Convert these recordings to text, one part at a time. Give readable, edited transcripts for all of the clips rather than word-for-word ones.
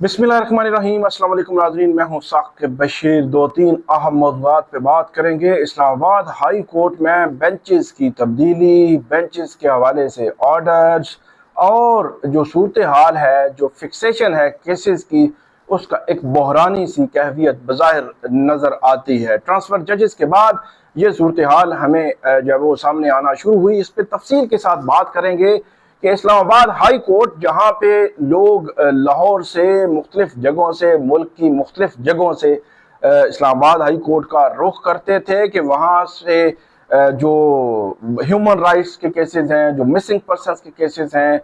बिस्मिल्लाहिर्रहमानिर्रहीम। अस्सलाम वालेकुम नाज़रीन, मैं हूं साकिब बशीर। दो तीन अहम मौज़ूआत पे बात करेंगे। इस्लामाबाद हाई कोर्ट में बेंचेस की तब्दीली, बेंचेस के हवाले से ऑर्डर्स और जो सूरत हाल है, जो फिक्सेशन है केसेस की, उसका एक बहरानी सी कैफियत बज़ाहिर नज़र आती है। ट्रांसफ़र जजेस के बाद ये सूरत हाल हमें जब वो सामने आना शुरू हुई, इस पर तफसील के साथ बात करेंगे कि इस्लामाबाद हाई कोर्ट, जहाँ पे लोग लाहौर से, मुख्तलिफ जगहों से, मुल्क की मुख्तलिफ जगहों से इस्लामाबाद हाई कोर्ट का रुख करते थे कि वहाँ से जो ह्यूमन राइट्स के केसेस हैं, जो मिसिंग पर्सनस के केसेस हैं,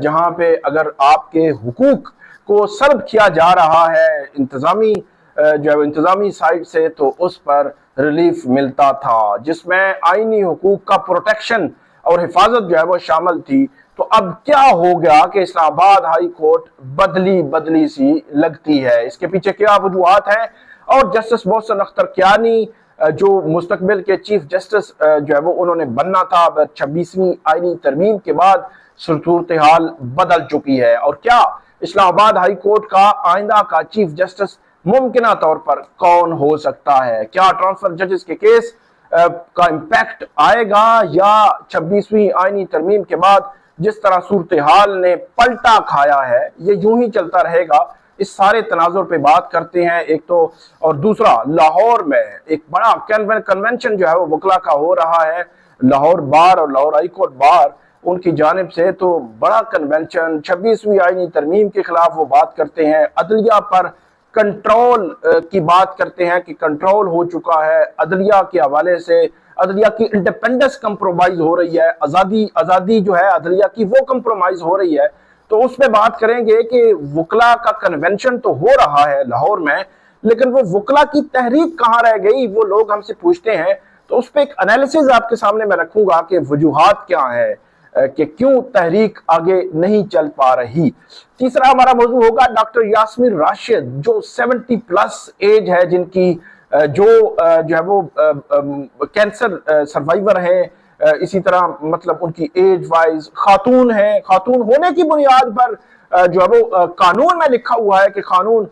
जहाँ पे अगर आपके हुकूक को सल्ब किया जा रहा है इंतज़ामी जो इंतज़ामी साइड से, तो उस पर रिलीफ मिलता था, जिसमें आइनी हुकूक का प्रोटेक्शन और हिफाजत जो है वो शामिल थी। तो अब क्या हो गया कि इस्लामाबाद हाई कोर्ट बदली बदली सी लगती है, इसके पीछे क्या वजूहात हैं? और जस्टिस मोहसिन अख्तर कियानी जो मुस्तकबिल के चीफ जस्टिस जो है वो उन्होंने बनना था, अब 26वीं आईनी तरमीम के बाद सूरत हाल बदल चुकी है। और क्या इस्लामाबाद हाई कोर्ट का आइंदा का चीफ जस्टिस मुमकिन तौर पर कौन हो सकता है? क्या ट्रांसफर जजेस के केस का इम्पैक्ट आएगा, या 26वीं आईनी तरमीम के बाद जिस तरह सूरत हाल ने पलटा खाया है ये यूं ही चलता रहेगा? इस सारे तनाजुर पे बात करते हैं एक तो। और दूसरा, लाहौर में एक बड़ा कन्वेंशन जो है वो वकला का हो रहा है। लाहौर बार और लाहौर हाई कोर्ट बार, उनकी जानिब से तो बड़ा कन्वेंशन 26वीं आईनी तरमीम के खिलाफ वो बात करते हैं, अदलिया पर कंट्रोल की बात करते हैं कि कंट्रोल हो चुका है अदलिया के हवाले से, अदलिया की इंडिपेंडेंस कंप्रोमाइज हो रही है, आजादी जो है अदलिया की वो कंप्रोमाइज हो रही है। तो उसमें बात करेंगे कि वकला का कन्वेंशन तो हो रहा है लाहौर में, लेकिन वो वकला की तहरीक कहाँ रह गई, वो लोग हमसे पूछते हैं। तो उस पर एक एनालिसिस आपके सामने मैं रखूंगा कि वजूहात क्या है कि क्यों तहरीक आगे नहीं चल पा रही। तीसरा हमारा मौजू होगा डॉक्टर यास्मीन राशिद, जो 70 प्लस एज है, जिनकी जो है वो कैंसर सर्वाइवर है, इसी तरह मतलब उनकी एज वाइज खातून है। खातून होने की बुनियाद पर जो है वो कानून में लिखा हुआ है कि कानून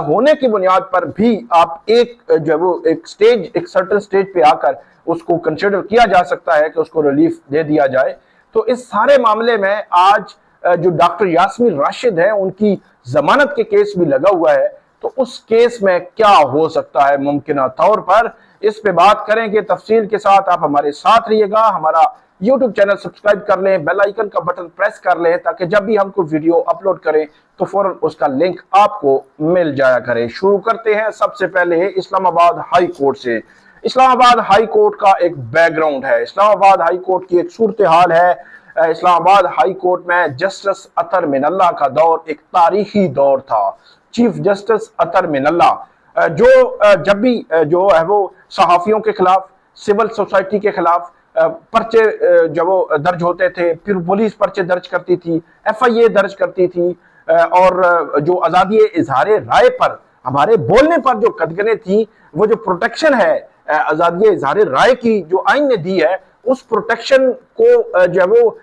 होने की बुनियाद पर भी आप एक जो है वो एक सर्टेन स्टेज पे आकर उसको कंसिडर किया जा सकता है कि उसको रिलीफ दे दिया जाए। तो इस सारे मामले में आज जो डॉक्टर यास्मीन राशिद है, उनकी जमानत के केस भी लगा हुआ है। तो उस केस में क्या हो सकता है मुमकिन तौर पर, इस पे बात करेंगे तफसील के साथ। आप हमारे साथ रहिएगा, हमारा यूट्यूब चैनल सब्सक्राइब कर लें, बेल आइकन का बटन प्रेस कर लें, ताकि जब भी हम कोई वीडियो अपलोड करें तो फौरन उसका लिंक आपको मिल जाया करे। शुरू करते हैं सबसे पहले इस्लामाबाद हाई कोर्ट से। इस्लामाबाद हाई कोर्ट का एक बैकग्राउंड है, इस्लामाबाद हाई कोर्ट की एक सूरत हाल है। इस्लामाबाद हाई कोर्ट में जस्टिस अतर मिनल्ला का दौर एक तारीखी दौर था। चीफ जस्टिस अतर मिनल्ला जो जब भी जो है वो सहाफियों के खिलाफ, सिविल सोसाइटी के खिलाफ पर्चे जब वो दर्ज होते थे, फिर पुलिस पर्चे दर्ज करती थी, FIA दर्ज करती थी, और जो आज़ादी इजहार राय पर, हमारे बोलने पर जो कदगने थी, वो जो प्रोटेक्शन है आज़ादी इजहार राय की जो आइन ने दी है, उस प्रोटेक्शन को जो है वो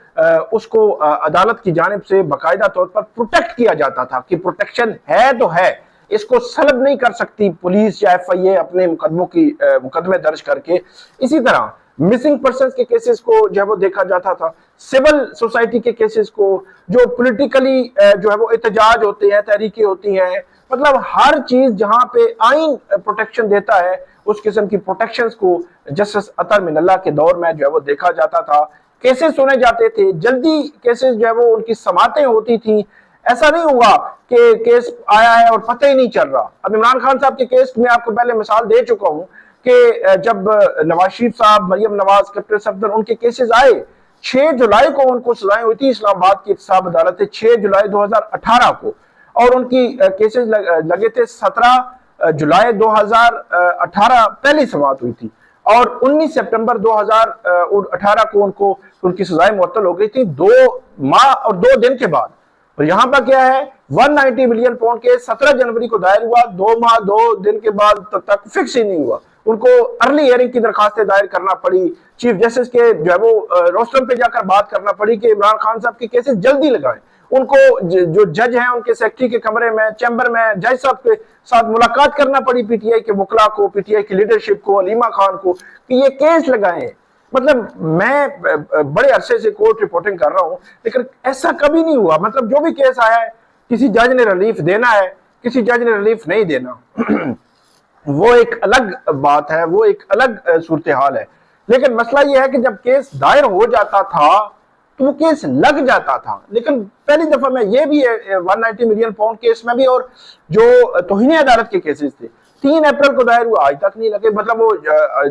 उसको अदालत की जानिब से बाकायदा तौर पर प्रोटेक्ट किया जाता था कि प्रोटेक्शन है तो है, इसको सलब नहीं कर सकती पुलिस या FIA अपने मुकदमे दर्ज करके। इसी तरह मिसिंग पर्संस के केसेस को जो है वो देखा जाता था, सिविल सोसाइटी के केसेस को, जो पॉलिटिकली जो है वो एहतजाज होते हैं, तहरीकें होती हैं, मतलब हर चीज जहां पे आइन प्रोटेक्शन देता है, उस किस्म की प्रोटेक्शंस को जस्टिस अतर मिनल्ला के दौर में जो है वो देखा जाता था। केसेस सुने जाते थे, जल्दी केसेस जो है वो उनकी समातें होती थी। ऐसा नहीं हुआ कि केस आया है और पता ही नहीं चल रहा। अब इमरान खान साहब के केस में आपको पहले मिसाल दे चुका हूं कि जब नवाज शरीफ साहब, मरियम नवाज, कैप्टन सफदर, उनके केसेस आए, 6 जुलाई को उनको सजाएं हुई थी इस्लामाबाद की एहतसाब अदालत है, 6 जुलाई 2018 को, और उनकी केसेस लगे थे 17 जुलाई 2018 पहली समाअत हुई थी, और 19 सितंबर 2018 को उनको उनकी सजाएं मुअत्तल हो गई थी 2 माह और 2 दिन के बाद। और यहां पर क्या है, 190 मिलियन पाउंड के 17 जनवरी को दायर हुआ, 2 माह 2 दिन के बाद तक फिक्स ही नहीं हुआ, उनको अर्ली हियरिंग की दरखास्तें दायर करना पड़ी, चीफ जस्टिस के जो है वो रोस्टम पे जाकर बात करना पड़ी कि इमरान खान साहब के केसेस जल्दी लगाएं। उनको जो जज हैं उनके सेक्रेटरी के कमरे में, चैम्बर में जज साहब के साथ मुलाकात करना पड़ी पीटीआई के वकला को, पीटीआई की लीडरशिप को, अलीमा खान को, कि ये केस लगाएं। मतलब मैं बड़े अरसे से कोर्ट रिपोर्टिंग कर रहा हूं, लेकिन ऐसा कभी नहीं हुआ। मतलब जो भी केस आया है, किसी जज ने रिलीफ देना है, किसी जज ने रिलीफ नहीं देना वो एक अलग बात है, वो एक अलग सूरत हाल है। लेकिन मसला यह है कि जब केस दायर हो जाता था तो वो केस लग जाता था। लेकिन पहली दफा में ये भी 190 मिलियन पाउंड केस में भी, और जो तौहीन अदालत के केसेस थे 3 अप्रैल को दायर हुआ, आज तक नहीं लगे। मतलब वो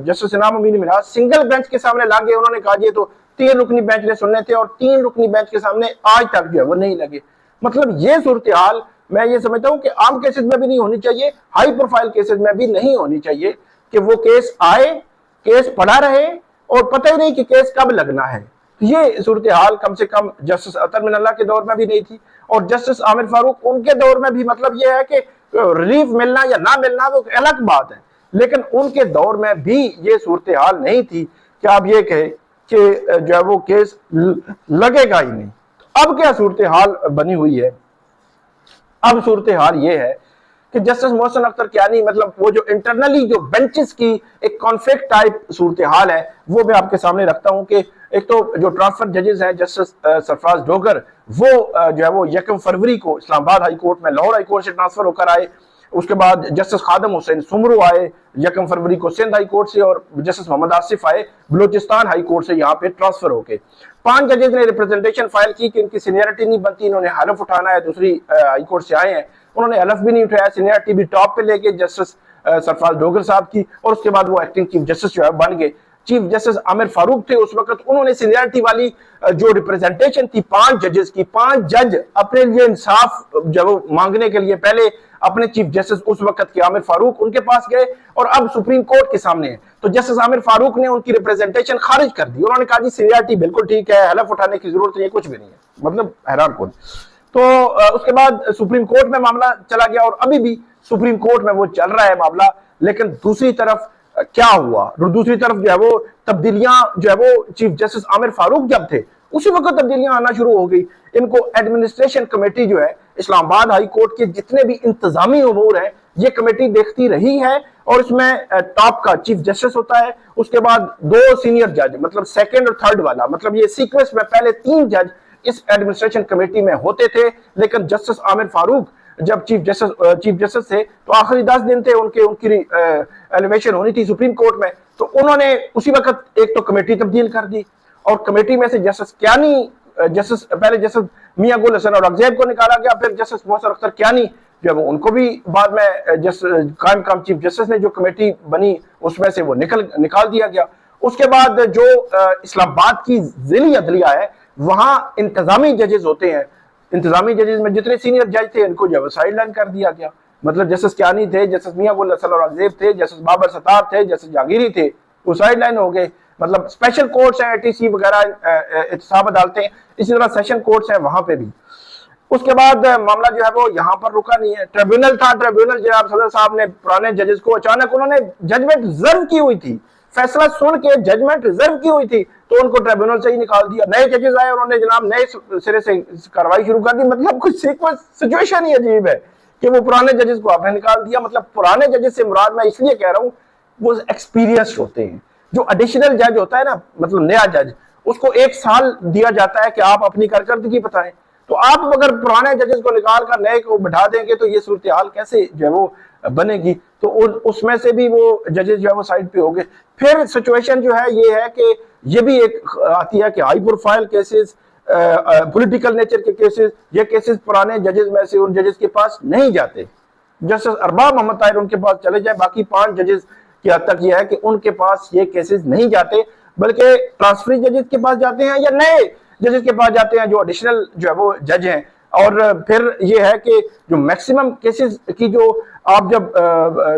जस्टिस इनाम अमीन मिराज सिंगल बेंच के सामने लागे, उन्होंने कहा ये तो 3 रुकनी बेंच ने सुनने थे, और 3 रुकनी बेंच के सामने आज तक जो है वो नहीं लगे। मतलब ये सूरत हाल मैं ये समझता हूं कि आम केसेस में भी नहीं होनी चाहिए, हाई प्रोफाइल केसेस में भी नहीं होनी चाहिए कि वो केस आए, केस पड़ा रहे और पता ही नहीं कि केस कब लगना है। ये सूरत हाल कम से कम जस्टिस अतर मिनल्ला के दौर में भी नहीं थी, और जस्टिस आमिर फारूक उनके दौर में भी। मतलब ये है कि रिलीफ मिलना या ना मिलना वो अलग बात है, लेकिन उनके दौर में भी ये सूरत हाल नहीं थी कि आप ये कहें कि जो है वो केस लगेगा ही नहीं। अब क्या सूरत हाल बनी हुई है? अब सूरत हाल ये है कि जस्टिस मोहसिन अख्तर कियानी, मतलब वो जो इंटरनली जो बेंचेस की एक कॉन्फ्लिक्ट टाइप सूरत हाल है, वो मैं आपके सामने रखता हूं कि एक तो जो ट्रांसफर जजेस हैं, जस्टिस सरफराज डोगर, वो जो है वो 1 फरवरी को इस्लामाबाद हाई कोर्ट में लाहौर हाई कोर्ट से ट्रांसफर होकर आए। उसके बाद जस्टिस खादम हुसैन सुमरू आए 1 फरवरी को सिंध हाई कोर्ट से, और जस्टिस मोहम्मद आसिफ आए बलूचिस्तान हाई कोर्ट से यहाँ पे ट्रांसफर होके। 5 जजेस ने रिप्रेजेंटेशन फाइल की कि इनकी सीनियरिटी नहीं बनती, इन्होंने हलफ उठाना है, दूसरी हाई कोर्ट से आए हैं, उन्होंने हलफ भी नहीं उठाया, सीनियरिटी भी टॉप पे लेके जस्टिस सरफराज डोगर साहब की, और उसके बाद वो एक्टिंग चीफ जस्टिस जो है बन गए। चीफ जस्टिस आमिर फारूक थे उस वक्त, उन्होंने सीनियरिटी वाली जो रिप्रेजेंटेशन थी 5 जजेस की, 5 जज अपने लिए इंसाफ जब मांगने के लिए पहले अपने चीफ जस्टिस उस वक्त के आमिर फारूक उनके पास गए, और अब सुप्रीम कोर्ट के सामने है। तो जस्टिस आमिर फारूक ने उनकी रिप्रेजेंटेशन खारिज कर दी। उन्होंने कहा जी सीनियरिटी बिल्कुल ठीक है, हलफ उठाने की जरूरत नहीं है, कुछ भी नहीं है। मतलब हैरान कौन। तो उसके बाद सुप्रीम कोर्ट में मामला चला गया, और अभी भी सुप्रीम कोर्ट में वो चल रहा है मामला। लेकिन दूसरी तरफ क्या हुआ, दूसरी तरफ जो है वो तब्दीलियां, जो है वो चीफ जस्टिस आमिर फारूक जब थे उसी वक्त तब्दीलियां आना शुरू हो गई। इनको एडमिनिस्ट्रेशन कमेटी जो है इस्लामाबाद हाई कोर्ट के जितने भी इंतजामी उमूर है, ये कमेटी देखती रही है, और इसमें टॉप का चीफ जस्टिस होता है, उसके बाद 2 सीनियर जज, मतलब सेकंड और थर्ड वाला, मतलब ये सीक्वेंस में पहले 3 जज इस एडमिनिस्ट्रेशन कमेटी में होते थे। लेकिन जस्टिस आमिर फारूक जब चीफ जस्टिस थे तो आखिरी 10 दिन थे उनकी एलिवेशन होनी थी सुप्रीम कोर्ट में, तो उन्होंने उसी वक्त एक तो कमेटी तब्दील कर दी, और कमेटी में से जस्टिस कियानी, पहले जस्टिस मियां गुल हसन और अगजेब को निकाला गया, फिर जस्टिस मोहसिन अख्तर कियानी जो है उनको भी बाद में कायम काम चीफ जस्टिस ने जो कमेटी बनी उसमें से वो निकाल दिया गया। उसके बाद जो इस्लामाबाद की जिली अदलिया है, वहां इंतजामी जजेस होते हैं, इंतजामी जजेस में जितने सीनियर जज थे इनको जो साइड लाइन कर दिया गया। मतलब जस्टिस कियानी थे, जस्टिस मियां गुल हसन और अगजेब थे, जस्टिस बाबर सत्तार थे, जस्टिस जहांगीरी थे, वो साइड लाइन हो गए। मतलब स्पेशल कोर्ट्स हैं, एटीसी वगैरह, एहतसाब अदालतें, इसी तरह सेशन कोर्ट्स हैं वहां पे भी। उसके बाद मामला जो है वो यहाँ पर रुका नहीं है। ट्रिब्यूनल था, ट्रिब्यूनल जनाब सदर साहब ने पुराने जजेस को अचानक उन्होंने जजमेंट रिजर्व की हुई थी, फैसला सुन के जजमेंट रिजर्व की हुई थी, तो उनको ट्रिब्यूनल से ही निकाल दिया। नए जजेस आए, उन्होंने जनाब नए सिरे से कार्रवाई शुरू कर दी। मतलब कुछ सिचुएशन ही अजीब है कि वो पुराने जजेस को आपने निकाल दिया। मतलब पुराने जजेस से मुराद मैं इसलिए कह रहा हूँ, वो एक्सपीरियंस्ड होते हैं। जो एडिशनल जज होता है ना, मतलब नया जज, उसको 1 साल दिया जाता है कि आप अपनी कारकर्दगी बताएं। तो आप अगर पुराने जजेस को निकाल कर नए को बैठा देंगे तो ये सूरत हाल कैसे जो है वो बनेगी। तो उसमें से भी वो जजेस जो है वो साइड पे हो गए। फिर सिचुएशन जो है ये है कि ये भी एक आती है कि high profile cases, political nature के केसेस, ये केसेस पुराने जजेस में से उन जजेस के पास नहीं जाते। जस्टिस अरबाब मोहम्मद ताहिर उनके पास चले जाए, बाकी 5 जजेस की हद तक यह है कि उनके पास ये केसेस नहीं जाते, बल्कि ट्रांसफरी जजेस के पास जाते हैं या नए जजेस के पास जाते हैं जो एडिशनल जो है वो जज हैं। और फिर ये है कि जो मैक्सिमम केसेस की जो आप जब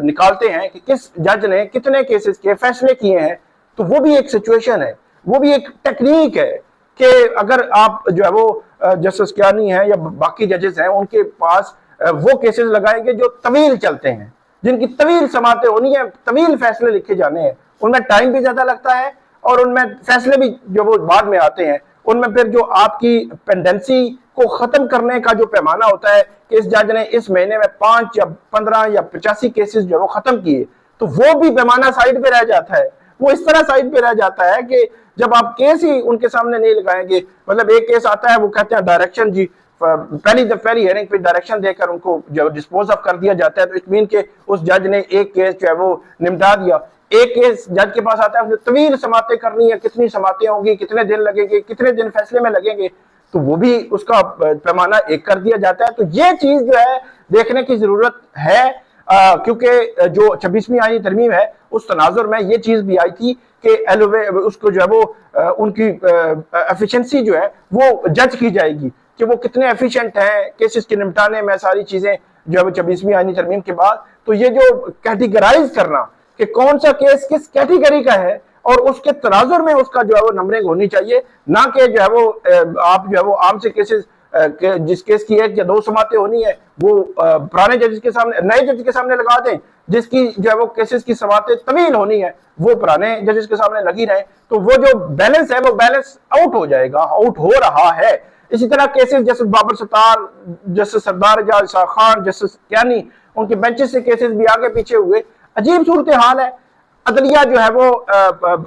निकालते हैं कि किस जज ने कितने केसेस के फैसले किए हैं, तो वो भी एक सिचुएशन है, वो भी एक टेक्निक है कि अगर आप जो है वो जस्टिस कियानी है या बाकी जजेस हैं उनके पास वो केसेस लगाएंगे जो तवील चलते हैं, जिनकी तवील समातें होनी है, तवील फैसले लिखे जाने हैं, उनमें टाइम भी ज्यादा लगता है और उनमें फैसले भी जो वो बाद में आते हैं, उनमें फिर जो आपकी पेंडेंसी को खत्म करने का जो पैमाना होता है कि इस जज ने इस महीने में 5 या 15 या 85 केसेस जो है वो खत्म किए, तो वो भी पैमाना साइड पे रह जाता है। वो इस तरह साइड पे रह जाता है कि जब आप केस ही उनके सामने नहीं लगाएंगे, मतलब एक केस आता है वो कहते हैं डायरेक्शन जी, पहली हियरिंग पे डायरेक्शन देकर उनको जो डिस्पोज ऑफ कर दिया जाता है, तो इट मीन के उस जज ने एक केस जो है वो निपटा दिया। एक केस जज के पास आता है, उसने तवील समातें करनी है, कितनी समातें होंगी, कितने दिन लगेंगे, कितने दिन फैसले में लगेंगे, तो वो भी उसका पैमाना एक कर दिया जाता है। तो ये चीज जो है देखने की जरूरत है, क्योंकि जो 26वीं आईनी तरमीम है उस तनाजुर में ये चीज भी आई थी कि एलोवे उसको जो है वो उनकी एफिशिएंसी जो है वो जज की जाएगी कि वो कितने एफिशिएंट हैं केसेस के निपटाने में, सारी चीजें जो है 26वीं आईनी तरमीम के बाद। तो ये जो कैटेगराइज करना कि कौन सा केस किस कैटेगरी का है और उसके तनाजुर में उसका जो है वो नंबरिंग होनी चाहिए, ना कि जो है वो आप जो है वो आम से केसेस जिस केस की 1 या 2 समातें होनी है वो पुराने जज के सामने, नए जज के सामने लगा दें, जिसकी जो है वो केसेस की समातें तवील होनी है वो पुराने जजेस के सामने लगी रहे, तो वो जो बैलेंस है वो बैलेंस आउट हो जाएगा, आउट हो रहा है। इसी तरह cases justice Babar Sattar, justice Sardar Ejaz Shah Khan, justice यानी उनके बेंचेस से केसेस भी आगे पीछे हुए। अजीब सूरत हाल है, अदलिया जो है वो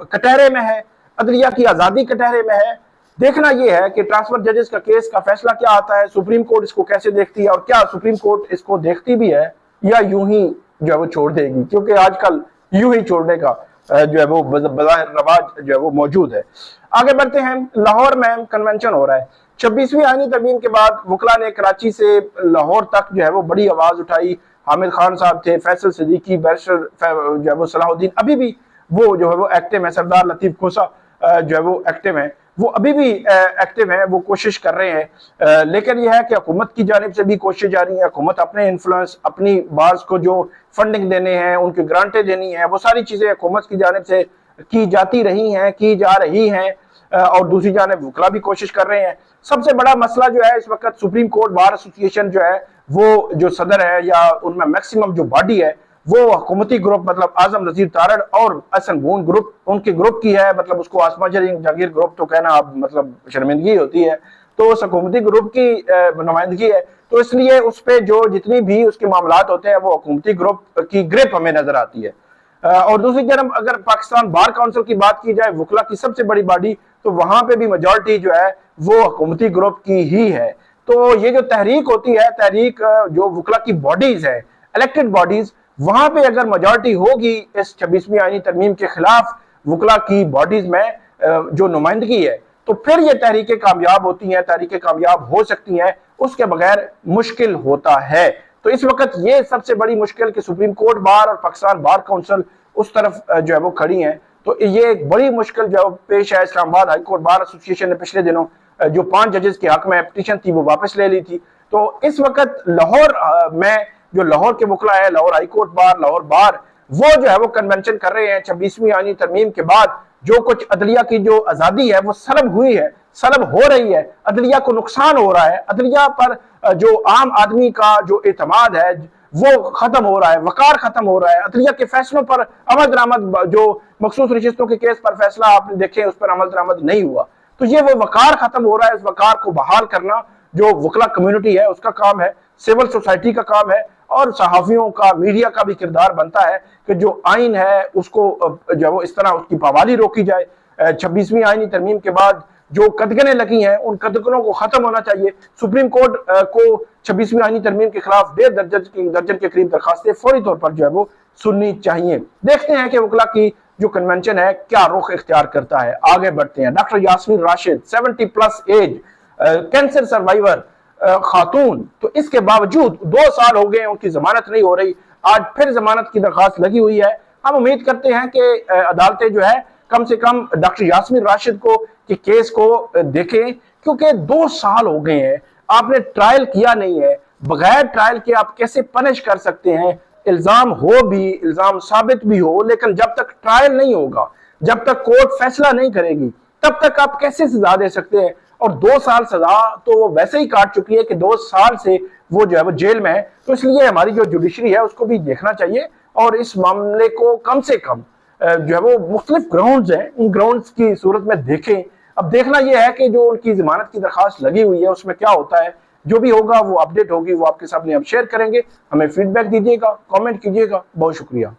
कटहरे में है, अदलिया की आजादी कटहरे में है। देखना यह है कि ट्रांसफर जजेस का केस का फैसला क्या आता है, सुप्रीम कोर्ट इसको कैसे देखती है और क्या सुप्रीम कोर्ट इसको देखती भी है या यूं ही जो है वो छोड़ देगी, क्योंकि आजकल यूं ही छोड़ने का जो है वो बज़ाहिर रवाज जो है वो मौजूद है। आगे बढ़ते हैं, लाहौर में कन्वेंशन हो रहा है। 26वीं आईनी तरमीम के बाद वकला ने कराची से लाहौर तक जो है वो बड़ी आवाज उठाई। हामिद खान साहब थे, फैसल सिद्दीकी, बैरिस्टर जो है वो सलाहुद्दीन अभी भी वो जो है वो एक्टिव है, सरदार लतीफ खोसा जो है वो एक्टिव है, वो अभी भी एक्टिव है, वो कोशिश कर रहे हैं। लेकिन यह है कि हुकूमत की जानिब से भी कोशिश जारी है, हुकूमत अपने इन्फ्लुएंस, अपनी बार्स को जो फंडिंग देने हैं, उनकी ग्रांटें देनी है, वो सारी चीजें हुकूमत की जानिब से की जाती रही हैं, की जा रही हैं, और दूसरी जानिब वकला भी कोशिश कर रहे हैं। सबसे बड़ा मसला जो है इस वक्त सुप्रीम कोर्ट बार एसोसिएशन जो है वो जो सदर है या उनमें मैक्सिमम जो बॉडी है वो हुकूमती ग्रुप, मतलब आजम नजीर तारड़ और अहसन गून ग्रुप, उनके ग्रुप की है, मतलब उसको आसमा जहांगीर ग्रुप तो कहना अब मतलब शर्मिंदगी होती है, तो उस हुकूमती ग्रुप की नुमाइंदगी है, तो इसलिए उस पर जो जितनी भी उसके मामलात होते हैं वो हुकूमती ग्रुप की ग्रिप हमें नजर आती है। और दूसरी तरफ अगर पाकिस्तान बार काउंसिल की बात की जाए, वकला की सबसे बड़ी बॉडी, तो वहां पे भी मेजॉरिटी जो है वो हुकूमती ग्रुप की ही है। तो ये जो तहरीक होती है, तहरीक जो वकला की बॉडीज है, इलेक्टेड बॉडीज, वहां पे अगर मेजॉरिटी होगी इस 26वीं आईनी तरमीम के खिलाफ वकला की बॉडीज में जो नुमाइंदगी है, तो फिर ये तहरीकें कामयाब होती हैं, तहरीकें कामयाब हो सकती हैं, उसके बगैर मुश्किल होता है। तो इस वक्त ये सबसे बड़ी मुश्किल कि सुप्रीम कोर्ट बार और पाकिस्तान बार काउंसिल उस तरफ जो है वो खड़ी हैं, तो ये एक बड़ी मुश्किल जो पेश है। Islamabad high court bar association ने पिछले दिनों जो 5 जजेस के हक में पिटीशन थी वो वापस ले ली थी। तो इस वक्त लाहौर में जो लाहौर के वकला है, Lahore high court bar, Lahore बार, वो जो है वो कन्वेंशन कर रहे हैं। 26वीं आईनी तरमीम के बाद जो कुछ अदलिया की जो आजादी है वो सलब हुई है, सलब हो रही है, अदलिया को नुकसान हो रहा है, अदलिया पर जो आम आदमी का जो एतमाद है वो खत्म हो रहा है, वकार खत्म हो रहा है, अदलिया के फैसलों पर अमल दरामद, जो मखसूस रिश्तों के केस पर फैसला आपने देखे उस पर अमल दरामद नहीं हुआ, तो ये वो वकार खत्म हो रहा है। इस वकार को बहाल करना जो वकला कम्युनिटी है उसका काम है, सिविल सोसाइटी का काम है, और सहाफियों का, मीडिया का भी किरदार बनता है कि जो आइन है उसको जो वो इस तरह उसकी पाबंदी रोकी जाए। 26वीं आईनी तरमीम के बाद जो कदगने लगी हैं उन कदगनों को खत्म होना चाहिए। सुप्रीम कोर्ट को 26वीं आईनी तरमीम के खिलाफ 1.5 दर्जन के करीब दरखास्तें फौरी तौर पर जो है वो सुननी चाहिए। देखते हैं कि वकला की जो कन्वेंशन है क्या रुख इख्तियार करता है। आगे बढ़ते हैं। Doctor Yasmeen Rashid 70+ age, cancer survivor Khatoon, तो इसके बावजूद 2 साल हो गए उनकी जमानत नहीं हो रही, आज फिर जमानत की दरखास्त लगी हुई है। हम उम्मीद करते हैं कि अदालतें जो है कम से कम डॉक्टर यास्मीन राशिद को के केस को देखें, क्योंकि 2 साल हो गए हैं, आपने ट्रायल किया नहीं है, बगैर ट्रायल के आप कैसे पनिश कर सकते हैं? इल्जाम हो भी, इल्जाम साबित भी हो, लेकिन जब तक ट्रायल नहीं होगा, जब तक कोर्ट फैसला नहीं करेगी, तब तक आप कैसे सजा दे सकते हैं? और 2 साल सजा तो वो वैसे ही काट चुकी है कि 2 साल से वो जो है वो जेल में है। तो इसलिए हमारी जो जुडिशरी है उसको भी देखना चाहिए और इस मामले को कम से कम जो है वो मुख्तलिफ ग्राउंड्स हैं, उन ग्राउंड्स की सूरत में देखें अब देखना यह है कि जो उनकी जमानत की दरखास्त लगी हुई है उसमें क्या होता है। जो भी होगा वो अपडेट होगी वो आपके सामने हम शेयर करेंगे। हमें फीडबैक दीजिएगा, कमेंट कीजिएगा। बहुत शुक्रिया।